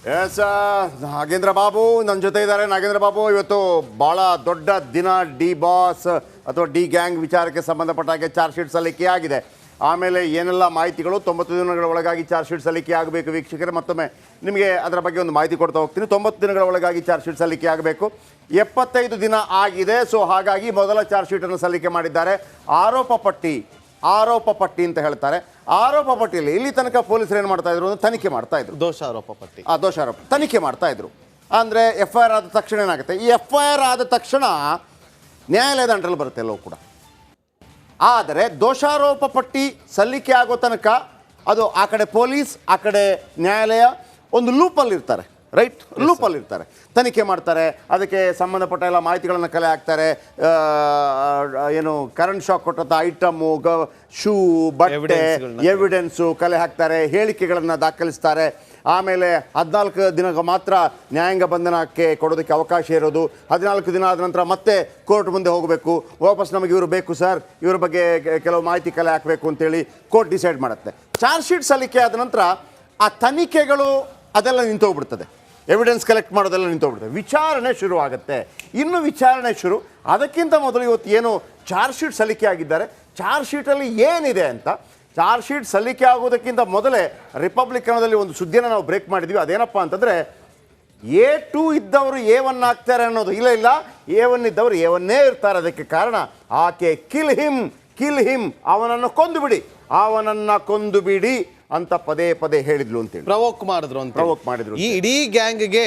S Nagendra Babu ನನ್ನ ಜೊತೆ ಇದ್ದಾರೆ. ನಾಗೇಂದ್ರ ಬಾಬು, ಇವತ್ತು ಭಾಳ ದೊಡ್ಡ ದಿನ. ಡಿ ಬಾಸ್ ಅಥವಾ ಡಿ ಗ್ಯಾಂಗ್ ವಿಚಾರಕ್ಕೆ ಸಂಬಂಧಪಟ್ಟ ಹಾಗೆ ಚಾರ್ಜ್ ಶೀಟ್ ಸಲ್ಲಿಕೆ ಆಗಿದೆ. ಆಮೇಲೆ ಏನೆಲ್ಲ ಮಾಹಿತಿಗಳು 90 ದಿನಗಳ ಒಳಗಾಗಿ ಚಾರ್ಜ್ ಶೀಟ್ ಸಲ್ಲಿಕೆ ಆಗಬೇಕು. ವೀಕ್ಷಕರೇ, ಮತ್ತೊಮ್ಮೆ ನಿಮಗೆ ಅದರ ಬಗ್ಗೆ ಒಂದು ಮಾಹಿತಿ ಕೊಡ್ತಾ ಹೋಗ್ತೀನಿ. 90 ದಿನಗಳ ಒಳಗಾಗಿ ಚಾರ್ಜ್ ಶೀಟ್ ಸಲ್ಲಿಕೆ ಆಗಬೇಕು. 75 ದಿನ ಆಗಿದೆ. ಸೊ ಹಾಗಾಗಿ ಮೊದಲ ಚಾರ್ಜ್ ಶೀಟನ್ನು ಸಲ್ಲಿಕೆ ಮಾಡಿದ್ದಾರೆ. ಆರೋಪ ಪಟ್ಟಿ ಅಂತ ಹೇಳ್ತಾರೆ. ಆರೋಪ ಪಟ್ಟಿಯಲ್ಲಿ ಇಲ್ಲಿ ತನಕ ಪೊಲೀಸರು ಏನು ಮಾಡ್ತಾ ಇದ್ರು ಅಂದ್ರೆ ತನಿಖೆ ಮಾಡ್ತಾ ಇದ್ರು. ದೋಷಾರೋಪ ತನಿಖೆ ಮಾಡ್ತಾ ಇದ್ರು. ಅಂದರೆ FIR ಆದ ತಕ್ಷಣ ಏನಾಗುತ್ತೆ, ಈ FIR ಆದ ತಕ್ಷಣ ನ್ಯಾಯಾಲಯದ ಅಂಡರಲ್ಲಿ ಬರುತ್ತೆ ಎಲ್ಲವೂ ಕೂಡ. ಆದರೆ ದೋಷಾರೋಪ ಪಟ್ಟಿ ಸಲ್ಲಿಕೆ ಆಗೋ ತನಕ ಅದು ಆ ಕಡೆ ಪೊಲೀಸ್, ಆ ಕಡೆ ನ್ಯಾಯಾಲಯ ಒಂದು ಲೂಪಲ್ಲಿ ಇರ್ತಾರೆ. ರೈಟ್, ಲೂಪಲ್ಲಿ ಇರ್ತಾರೆ, ತನಿಖೆ ಮಾಡ್ತಾರೆ. ಅದಕ್ಕೆ ಸಂಬಂಧಪಟ್ಟ ಎಲ್ಲ ಮಾಹಿತಿಗಳನ್ನು ಕಲೆ ಹಾಕ್ತಾರೆ. ಏನು ಕರೆಂಟ್ ಶಾಕ್ ಕೊಟ್ಟಂಥ ಐಟಮು, ಶೂ, ಬಟ್ಟೆ, ಎವಿಡೆನ್ಸು ಕಲೆ ಹಾಕ್ತಾರೆ. ಹೇಳಿಕೆಗಳನ್ನು ದಾಖಲಿಸ್ತಾರೆ. ಆಮೇಲೆ 14 ದಿನ ಮಾತ್ರ ನ್ಯಾಯಾಂಗ ಬಂಧನಕ್ಕೆ ಕೊಡೋದಕ್ಕೆ ಅವಕಾಶ ಇರೋದು. 14 ದಿನ ಆದ ನಂತರ ಮತ್ತೆ ಕೋರ್ಟ್ ಮುಂದೆ ಹೋಗಬೇಕು. ವಾಪಸ್ ನಮಗೆ ಇವರು ಬೇಕು ಸರ್, ಇವ್ರ ಬಗ್ಗೆ ಕೆಲವು ಮಾಹಿತಿ ಕಲೆ ಹಾಕಬೇಕು ಅಂತೇಳಿ ಕೋರ್ಟ್ ಡಿಸೈಡ್ ಮಾಡುತ್ತೆ. ಚಾರ್ಜ್ ಶೀಟ್ ಸಲ್ಲಿಕೆ ಆದ ನಂತರ ಆ ತನಿಖೆಗಳು ಅದೆಲ್ಲ ನಿಂತೋಗ್ಬಿಡ್ತದೆ. ಎವಿಡೆನ್ಸ್ ಕಲೆಕ್ಟ್ ಮಾಡೋದೆಲ್ಲ ನಿಂತೋಗ್ಬಿಡ್ತದೆ. ವಿಚಾರಣೆ ಶುರು ಆಗುತ್ತೆ. ಇನ್ನು ವಿಚಾರಣೆ ಶುರು ಅದಕ್ಕಿಂತ ಮೊದಲು ಇವತ್ತು ಏನು ಚಾರ್ಜ್ ಶೀಟ್ ಸಲ್ಲಿಕೆ ಆಗಿದ್ದಾರೆ, ಚಾರ್ಜ್ ಶೀಟಲ್ಲಿ ಏನಿದೆ ಅಂತ, ಚಾರ್ಜ್ ಶೀಟ್ ಸಲ್ಲಿಕೆ ಆಗೋದಕ್ಕಿಂತ ಮೊದಲೇ ರಿಪಬ್ಲಿಕನದಲ್ಲಿ ಒಂದು ಸುದ್ದಿಯನ್ನು ನಾವು ಬ್ರೇಕ್ ಮಾಡಿದ್ವಿ. ಅದೇನಪ್ಪ ಅಂತಂದರೆ A2 ಇದ್ದವರು A1 ಆಗ್ತಾರೆ ಅನ್ನೋದು. ಇಲ್ಲ, A1 ಇದ್ದವರು A1 ಇರ್ತಾರೆ. ಅದಕ್ಕೆ ಕಾರಣ ಆಕೆ ಕಿಲ್ ಹಿಮ್ ಅವನನ್ನು ಕೊಂದು ಬಿಡಿ ಅಂತ ಪದೇ ಹೇಳಿದ್ಲು ಅಂತೇಳಿ ಪ್ರವೋಕ್ ಮಾಡಿದ್ರು. ಈ ಇಡೀ ಗ್ಯಾಂಗ್ಗೆ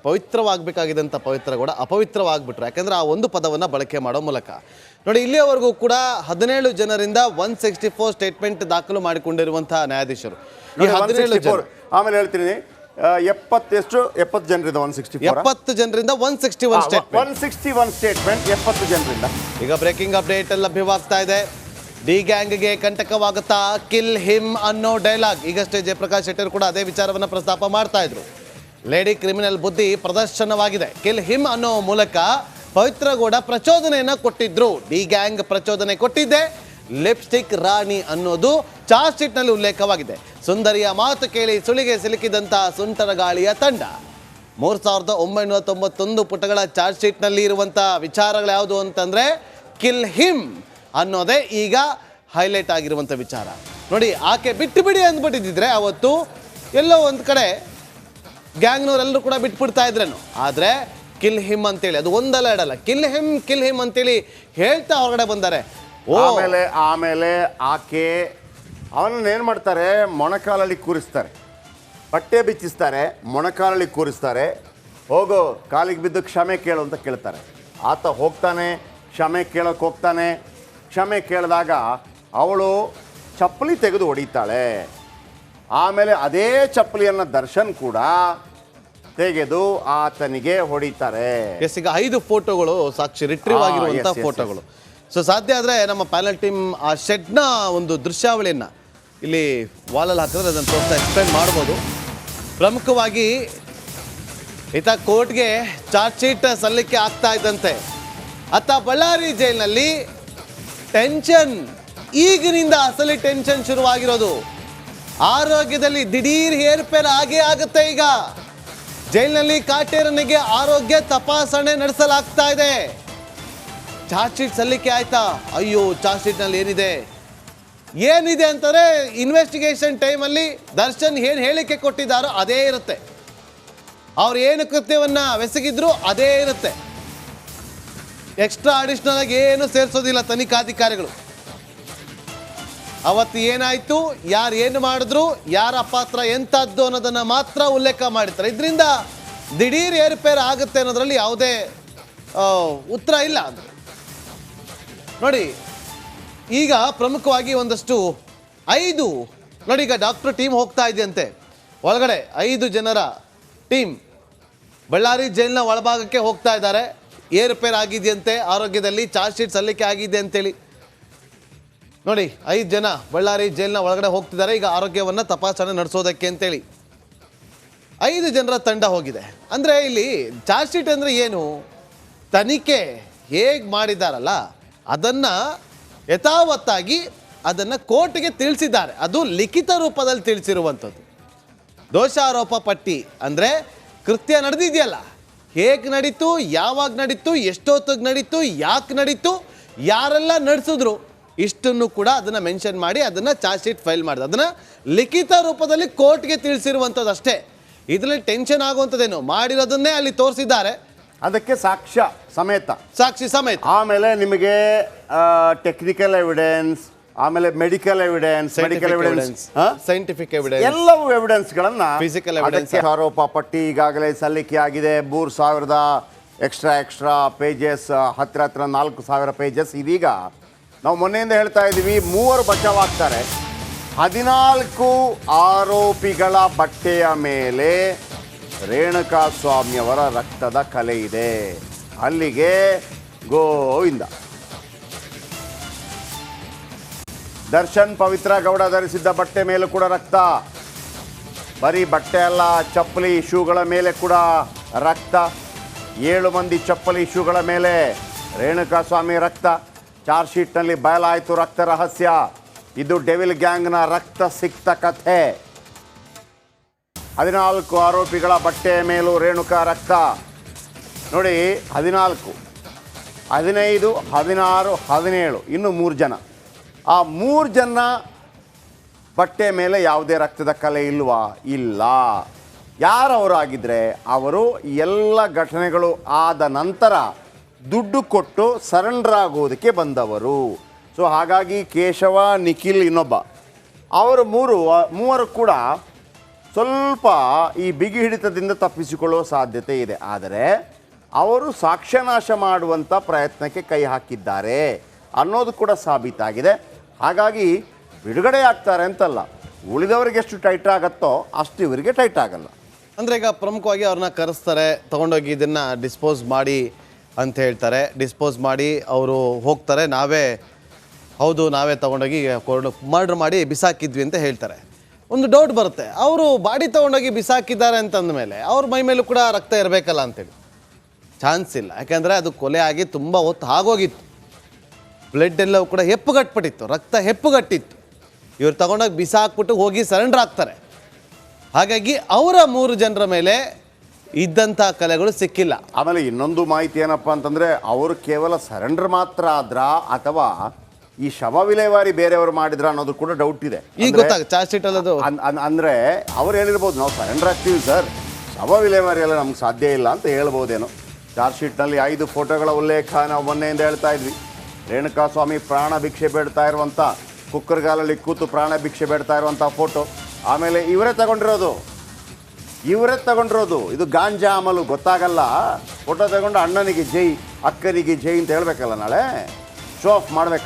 ಪವಿತ್ರವಾಗಬೇಕಾಗಿದ್ದಂಥ ಪವಿತ್ರಗೌಡ ಅಪವಿತ್ರವಾಗ್ಬಿಟ್ರು. ಯಾಕಂದ್ರೆ ಆ ಒಂದು ಪದವನ್ನು ಬಳಕೆ ಮಾಡೋ ಮೂಲಕ ನೋಡಿ, ಇಲ್ಲಿಯವರೆಗೂ ಕೂಡ 17 ಜನರಿಂದ 164 ಸ್ಟೇಟ್ಮೆಂಟ್ ದಾಖಲು ಮಾಡಿಕೊಂಡಿರುವಂತಹ ನ್ಯಾಯಾಧೀಶರು. ಈ 17 ಆಮೇಲೆ ಹೇಳ್ತೀನಿ 70 ಜನರಿಂದ 70 ಜನರಿಂದ 161 ಸ್ಟೇಟ್ಮೆಂಟ್ 70 ಜನರಿಂದ. ಈಗ ಬ್ರೇಕಿಂಗ್ ಅಪ್ಡೇಟ್ ಲಭ್ಯವಾಗ್ತಾ ಇದೆ. ಡಿ ಗ್ಯಾಂಗ್ಗೆ ಕಂಟಕವಾಗುತ್ತಾ ಕಿಲ್ ಹಿಮ್ ಅನ್ನೋ ಡೈಲಾಗ್. ಈಗಷ್ಟೇ ಜಯಪ್ರಕಾಶ್ ಶೆಟ್ಟರ್ ಕೂಡ ಅದೇ ವಿಚಾರವನ್ನು ಪ್ರಸ್ತಾಪ ಮಾಡ್ತಾ ಇದ್ರು. ಲೇಡಿ ಕ್ರಿಮಿನಲ್ ಬುದ್ಧಿ ಪ್ರದರ್ಶನವಾಗಿದೆ. ಕಿಲ್ ಹಿಮ್ ಅನ್ನೋ ಮೂಲಕ ಪವಿತ್ರಗೌಡ ಪ್ರಚೋದನೆಯನ್ನ ಕೊಟ್ಟಿದ್ರು. ಡಿ ಗ್ಯಾಂಗ್ ಪ್ರಚೋದನೆ ಕೊಟ್ಟಿದ್ದೆ. ಲಿಪ್ಸ್ಟಿಕ್ ರಾಣಿ ಅನ್ನೋದು ಚಾರ್ಜ್ ಶೀಟ್ ನಲ್ಲಿ ಉಲ್ಲೇಖವಾಗಿದೆ. ಸುಂದರಿಯ ಮಾತು ಕೇಳಿ ಸುಳಿಗೆ ಸಿಲುಕಿದಂತಹ ಸುಂಟರಗಾಳಿಯ ತಂಡ. 3991 ಪುಟಗಳ ಚಾರ್ಜ್ ಶೀಟ್ ನಲ್ಲಿ ಇರುವಂತಹ ವಿಚಾರಗಳು ಯಾವುದು ಅಂತಂದ್ರೆ ಕಿಲ್ ಹಿಮ್ ಅನ್ನೋದೇ ಈಗ ಹೈಲೈಟ್ ಆಗಿರುವಂಥ ವಿಚಾರ. ನೋಡಿ, ಆಕೆ ಬಿಟ್ಟು ಬಿಡಿ ಅಂದ್ಬಿಟ್ಟಿದ್ರೆ ಅವತ್ತು ಎಲ್ಲೋ ಒಂದು ಕಡೆ ಗ್ಯಾಂಗ್ನವರೆಲ್ಲರೂ ಕೂಡ ಬಿಟ್ಬಿಡ್ತಾ ಇದ್ರೇನು. ಆದರೆ ಕಿಲ್ ಹಿಮ್ ಅಂತೇಳಿ ಅದು ಒಂದಲ್ಲ ಎರಡಲ್ಲ, ಕಿಲ್ ಹಿಮ್ ಅಂತೇಳಿ ಹೇಳ್ತಾ ಹೊರಗಡೆ ಬಂದಾರೆ. ಆಮೇಲೆ ಆಕೆ ಅವನನ್ನು ಏನು ಮಾಡ್ತಾರೆ, ಮೊಣಕಾಲಲ್ಲಿ ಕೂರಿಸ್ತಾರೆ, ಬಟ್ಟೆ ಬಿಚ್ಚಿಸ್ತಾರೆ, ಮೊಣಕಾಲಲ್ಲಿ ಕೂರಿಸ್ತಾರೆ. ಹೋಗೋ ಕಾಲಿಗೆ ಬಿದ್ದು ಕ್ಷಮೆ ಕೇಳು ಅಂತ ಕೇಳ್ತಾರೆ. ಆತ ಹೋಗ್ತಾನೆ, ಕ್ಷಮೆ ಕೇಳೋಕೆ ಹೋಗ್ತಾನೆ. ಕ್ಷಮೆ ಕೇಳಿದಾಗ ಅವಳು ಚಪ್ಪಲಿ ತೆಗೆದು ಹೊಡಿತಾಳೆ. ಆಮೇಲೆ ಅದೇ ಚಪ್ಪಲಿಯನ್ನು ದರ್ಶನ್ ಕೂಡ ತೆಗೆದು ಆತನಿಗೆ ಹೊಡಿತಾರೆ. ಈಗ 5 ಫೋಟೋಗಳು ಸಾಕ್ಷಿ ರಿಟ್ರೀವ್ ಆಗಿರುವಂಥ ಫೋಟೋಗಳು. ಸೊ ಸಾಧ್ಯ ಆದರೆ ನಮ್ಮ ಪ್ಯಾನಲ್ ಟೀಮ್ ಆ ಶೆಡ್ನ ಒಂದು ದೃಶ್ಯಾವಳಿಯನ್ನು ಇಲ್ಲಿ ವಾಲಲ್ಲಿ ಹಾಕಿದ್ರೆ ಅದನ್ನು ತೋರಿಸ್ತಾ ಎಕ್ಸ್ಪ್ಲೇನ್ ಮಾಡ್ಬೋದು. ಪ್ರಮುಖವಾಗಿ ಈತ ಕೋರ್ಟ್ಗೆ ಚಾರ್ಜ್ ಶೀಟ್ ಸಲ್ಲಿಕೆ ಆಗ್ತಾ ಇದ್ದಂತೆ ಆತ ಬಳ್ಳಾರಿ ಜೈಲಿನಲ್ಲಿ ಟೆನ್ಷನ್, ಈಗಿನಿಂದ ಅಸಲಿ ಟೆನ್ಷನ್ ಶುರುವಾಗಿರೋದು. ಆರೋಗ್ಯದಲ್ಲಿ ದಿಢೀರ್ ಏರ್ಪೇರ್ ಆಗೇ ಆಗುತ್ತೆ. ಈಗ ಜೈಲಿನಲ್ಲಿ ಕಾಟೇರನಿಗೆ ಆರೋಗ್ಯ ತಪಾಸಣೆ ನಡೆಸಲಾಗ್ತಾ ಇದೆ. ಚಾರ್ಜ್ ಶೀಟ್ ಸಲ್ಲಿಕೆ ಆಯ್ತಾ? ಅಯ್ಯೋ, ಚಾರ್ಜ್ ಶೀಟ್ನಲ್ಲಿ ಏನಿದೆ ಅಂತಾರೆ ಇನ್ವೆಸ್ಟಿಗೇಷನ್ ಟೈಮಲ್ಲಿ ದರ್ಶನ್ ಏನು ಹೇಳಿಕೆ ಕೊಟ್ಟಿದ್ದಾರೋ ಅದೇ ಇರುತ್ತೆ. ಅವ್ರು ಏನು ಕೃತ್ಯವನ್ನು ಎಸಗಿದ್ರು ಅದೇ ಇರುತ್ತೆ. ಎಕ್ಸ್ಟ್ರಾ ಅಡಿಷನಲ್ ಆಗಿ ಏನು ಸೇರಿಸೋದಿಲ್ಲ ತನಿಖಾಧಿಕಾರಿಗಳು. ಅವತ್ತು ಏನಾಯ್ತು, ಯಾರು ಏನು ಮಾಡಿದ್ರು, ಯಾರ ಪಾತ್ರ ಎಂಥದ್ದು ಅನ್ನೋದನ್ನು ಮಾತ್ರ ಉಲ್ಲೇಖ ಮಾಡಿರ್ತಾರೆ. ಇದರಿಂದ ದಿಢೀರ್ ಏರುಪೇರು ಆಗುತ್ತೆ ಅನ್ನೋದ್ರಲ್ಲಿ ಯಾವುದೇ ಉತ್ತರ ಇಲ್ಲ. ನೋಡಿ, ಈಗ ಪ್ರಮುಖವಾಗಿ ಒಂದಷ್ಟು 5 ನೋಡಿ, ಈಗ ಡಾಕ್ಟರ್ ಟೀಮ್ ಹೋಗ್ತಾ ಇದೆಯಂತೆ ಒಳಗಡೆ. 5 ಜನರ ಟೀಮ್ ಬಳ್ಳಾರಿ ಜೈಲಿನ ಒಳಭಾಗಕ್ಕೆ ಹೋಗ್ತಾ ಇದ್ದಾರೆ. ಏರುಪೇರು ಆಗಿದೆಯಂತೆ ಆರೋಗ್ಯದಲ್ಲಿ, ಚಾರ್ಜ್ ಶೀಟ್ ಸಲ್ಲಿಕೆ ಆಗಿದೆ ಅಂತೇಳಿ. ನೋಡಿ, 5 ಜನ ಬಳ್ಳಾರಿ ಜೈಲಿನ ಒಳಗಡೆ ಹೋಗ್ತಿದ್ದಾರೆ ಈಗ ಆರೋಗ್ಯವನ್ನು ತಪಾಸಣೆ ನಡೆಸೋದಕ್ಕೆ ಅಂತೇಳಿ. 5 ಜನರ ತಂಡ ಹೋಗಿದೆ. ಅಂದರೆ ಇಲ್ಲಿ ಚಾರ್ಜ್ ಶೀಟ್ ಅಂದರೆ ಏನು, ತನಿಖೆ ಹೇಗೆ ಮಾಡಿದಾರಲ್ಲ ಅದನ್ನು ಯಥಾವತ್ತಾಗಿ ಅದನ್ನು ಕೋರ್ಟ್ಗೆ ತಿಳಿಸಿದ್ದಾರೆ. ಅದು ಲಿಖಿತ ರೂಪದಲ್ಲಿ ತಿಳಿಸಿರುವಂಥದ್ದು. ದೋಷಾರೋಪ ಪಟ್ಟಿ ಅಂದರೆ ಕೃತ್ಯ ನಡೆದಿದೆಯಲ್ಲ, ಹೇಗೆ ನಡೀತು, ಯಾವಾಗ ನಡೀತು, ಎಷ್ಟೊತ್ತಿಗೆ ನಡೀತು, ಯಾಕೆ ನಡೀತು, ಯಾರೆಲ್ಲ ನಡೆಸಿದ್ರು, ಇಷ್ಟನ್ನು ಕೂಡ ಅದನ್ನು ಮೆನ್ಷನ್ ಮಾಡಿ ಅದನ್ನು ಚಾರ್ಜ್ ಶೀಟ್ ಫೈಲ್ ಮಾಡಿದೆ. ಅದನ್ನು ಲಿಖಿತ ರೂಪದಲ್ಲಿ ಕೋರ್ಟ್ಗೆ ತಿಳಿಸಿರುವಂಥದ್ದು ಅಷ್ಟೇ. ಇದರಲ್ಲಿ ಟೆನ್ಷನ್ ಆಗುವಂಥದ್ದೇನು, ಮಾಡಿರೋದನ್ನೇ ಅಲ್ಲಿ ತೋರಿಸಿದ್ದಾರೆ, ಅದಕ್ಕೆ ಸಾಕ್ಷ್ಯ ಸಮೇತ, ಸಾಕ್ಷಿ ಸಮೇತ. ಆಮೇಲೆ ನಿಮಗೆ ಟೆಕ್ನಿಕಲ್ ಎವಿಡೆನ್ಸ್, ಆಮೇಲೆ ಮೆಡಿಕಲ್ ಎವಿಡೆನ್ಸ್, ಸೈಂಟಿಫಿಕ್ ಎವಿಡೆನ್ಸ್, ಎಲ್ಲವೂ ಎವಿಡೆನ್ಸ್ಗಳನ್ನ ಫಿಸಿಕಲ್ ಎವಿಡೆನ್ಸ್, ಆರೋಪ ಪಟ್ಟಿ ಈಗಾಗಲೇ ಸಲ್ಲಿಕೆ ಆಗಿದೆ. 3000 ಎಕ್ಸ್ಟ್ರಾ ಪೇಜಸ್, ಹತ್ರ 4000 ಪೇಜಸ್. ಇದೀಗ ನಾವು ಮೊನ್ನೆಯಿಂದ ಹೇಳ್ತಾ ಇದ್ದೀವಿ, 3 ಬಚಾವಾಗ್ತಾರೆ. 14 ಆರೋಪಿಗಳ ಬಟ್ಟೆಯ ಮೇಲೆ ರೇಣುಕಾಸ್ವಾಮಿಯವರ ರಕ್ತದ ಕಲೆ ಇದೆ. ಅಲ್ಲಿಗೆ ಗೋವಿಂದ. ದರ್ಶನ್ ಪವಿತ್ರ ಗೌಡ ಧರಿಸಿದ್ದ ಬಟ್ಟೆ ಮೇಲೂ ಕೂಡ ರಕ್ತ. ಬರೀ ಬಟ್ಟೆ ಅಲ್ಲ, ಚಪ್ಪಲಿ ಶೂಗಳ ಮೇಲೆ ಕೂಡ ರಕ್ತ. 7 ಮಂದಿ ಚಪ್ಪಲಿ ಶೂಗಳ ಮೇಲೆ ರೇಣುಕಾಸ್ವಾಮಿ ರಕ್ತ. ಚಾರ್ಜ್ ಶೀಟ್ನಲ್ಲಿ ಬಯಲಾಯಿತು ರಕ್ತ ರಹಸ್ಯ. ಇದು ಡೆವಿಲ್ ಗ್ಯಾಂಗ್ನ ರಕ್ತ ಸಿಕ್ತ ಕಥೆ. 14 ಆರೋಪಿಗಳ ಬಟ್ಟೆಯ ಮೇಲೂ ರೇಣುಕಾ ರಕ್ತ. ನೋಡಿ, 14, 15, 16, 17, ಇನ್ನು 3 ಜನ. ಆ 3 ಜನ ಬಟ್ಟೆ ಮೇಲೆ ಯಾವುದೇ ರಕ್ತದ ಕಲೆ ಇಲ್ವಾ? ಇಲ್ಲ. ಯಾರವರಾಗಿದ್ದರೆ ಅವರು ಎಲ್ಲ ಘಟನೆಗಳು ಆದ ನಂತರ ದುಡ್ಡು ಕೊಟ್ಟು ಸರೆಂಡರ್ ಆಗೋದಕ್ಕೆ ಬಂದವರು. ಸೊ ಹಾಗಾಗಿ ಕೇಶವ, ನಿಖಿಲ್, ಇನ್ನೊಬ್ಬ, ಅವರು ಮೂವರು ಕೂಡ ಸ್ವಲ್ಪ ಈ ಬಿಗಿ ಹಿಡಿತದಿಂದ ತಪ್ಪಿಸಿಕೊಳ್ಳುವ ಸಾಧ್ಯತೆ ಇದೆ. ಆದರೆ ಅವರು ಸಾಕ್ಷ್ಯನಾಶ ಮಾಡುವಂಥ ಪ್ರಯತ್ನಕ್ಕೆ ಕೈ ಹಾಕಿದ್ದಾರೆ ಅನ್ನೋದು ಕೂಡ ಸಾಬೀತಾಗಿದೆ. ಹಾಗಾಗಿ ಬಿಡುಗಡೆ ಆಗ್ತಾರೆ ಅಂತಲ್ಲ, ಉಳಿದವರಿಗೆ ಎಷ್ಟು ಟೈಟ್ ಆಗುತ್ತೋ ಅಷ್ಟು ಇವರಿಗೆ ಟೈಟ್ ಆಗಲ್ಲ. ಅಂದರೆ ಈಗ ಪ್ರಮುಖವಾಗಿ ಅವ್ರನ್ನ ಕರೆಸ್ತಾರೆ, ತೊಗೊಂಡೋಗಿ ಇದನ್ನು ಡಿಸ್ಪೋಸ್ ಮಾಡಿ ಅಂತ ಹೇಳ್ತಾರೆ. ಡಿಸ್ಪೋಸ್ ಮಾಡಿ ಅವರು ಹೋಗ್ತಾರೆ, ನಾವೇ ತೊಗೊಂಡೋಗಿ ಮರ್ಡರ್ ಮಾಡಿ ಬಿಸಾಕಿದ್ವಿ ಅಂತ ಹೇಳ್ತಾರೆ. ಒಂದು ಡೌಟ್ ಬರುತ್ತೆ, ಅವರು ಬಾಡಿ ತೊಗೊಂಡೋಗಿ ಬಿಸಾಕಿದ್ದಾರೆ ಅಂತಂದಮೇಲೆ ಅವ್ರ ಮೈ ಮೇಲೂ ಕೂಡ ರಕ್ತ ಇರಬೇಕಲ್ಲ ಅಂತೇಳಿ. ಚಾನ್ಸ್ ಇಲ್ಲ, ಯಾಕೆಂದರೆ ಅದು ಕೊಲೆ ಆಗಿ ತುಂಬ ಹೊತ್ತು ಆಗೋಗಿತ್ತು. ಬ್ಲಡ್ ಎಲ್ಲವೂ ಕೂಡ ಹೆಪ್ಪುಗಟ್ಬಿಟ್ಟಿತ್ತು, ರಕ್ತ ಹೆಪ್ಪುಗಟ್ಟಿತ್ತು. ಇವ್ರು ತಗೊಂಡೋಗಿ ಬಿಸಾಕ್ಬಿಟ್ಟು ಹೋಗಿ ಸರೆಂಡರ್ ಆಗ್ತಾರೆ. ಹಾಗಾಗಿ ಅವರ 3 ಜನರ ಮೇಲೆ ಇದ್ದಂಥ ಕಲೆಗಳು ಸಿಕ್ಕಿಲ್ಲ. ಆಮೇಲೆ ಇನ್ನೊಂದು ಮಾಹಿತಿ ಏನಪ್ಪ ಅಂತಂದರೆ, ಅವರು ಕೇವಲ ಸರೆಂಡರ್ ಮಾತ್ರ ಆದ್ರಾ ಅಥವಾ ಈ ಶವ ವಿಲೇವಾರಿ ಬೇರೆಯವರು ಮಾಡಿದ್ರ ಅನ್ನೋದು ಕೂಡ ಡೌಟ್ ಇದೆ. ಈಗ ಗೊತ್ತಾಗ ಚಾರ್ಜ್ ಶೀಟ್ ಅಲ್ಲದು ಅಂದರೆ ಅವ್ರು ಹೇಳಿರ್ಬೋದು, ನಾವು ಸರೆಂಡರ್ ಆಗ್ತೀವಿ ಸರ್, ಶವ ವಿಲೇವಾರಿ ಎಲ್ಲ ನಮ್ಗೆ ಸಾಧ್ಯ ಇಲ್ಲ ಅಂತ ಹೇಳ್ಬೋದೇನೋ. ಚಾರ್ಜ್ ಶೀಟ್ನಲ್ಲಿ 5 ಫೋಟೋಗಳ ಉಲ್ಲೇಖ ನಾವು ಮೊನ್ನೆಯಿಂದ ಹೇಳ್ತಾ ಇದ್ವಿ. ರೇಣುಕಾಸ್ವಾಮಿ ಪ್ರಾಣ ಭಿಕ್ಷೆ ಬೇಡ್ತಾ ಇರುವಂಥ, ಕುಕ್ಕರ್ಗಾಲಲ್ಲಿ ಕೂತು ಪ್ರಾಣ ಭಿಕ್ಷೆ ಬೇಡ್ತಾ ಇರುವಂಥ ಫೋಟೋ. ಆಮೇಲೆ ಇವರೇ ತಗೊಂಡಿರೋದು, ಇದು ಗಾಂಜಾ ಅಮಲು ಗೊತ್ತಾಗಲ್ಲ. ಫೋಟೋ ತಗೊಂಡು ಅಣ್ಣನಿಗೆ ಜೈ, ಅಕ್ಕನಿಗೆ ಜೈ ಅಂತ ಹೇಳ್ಬೇಕಲ್ಲ, ನಾಳೆ ಶೋ ಆಫ್ ಮಾಡ್ಬೇಕು.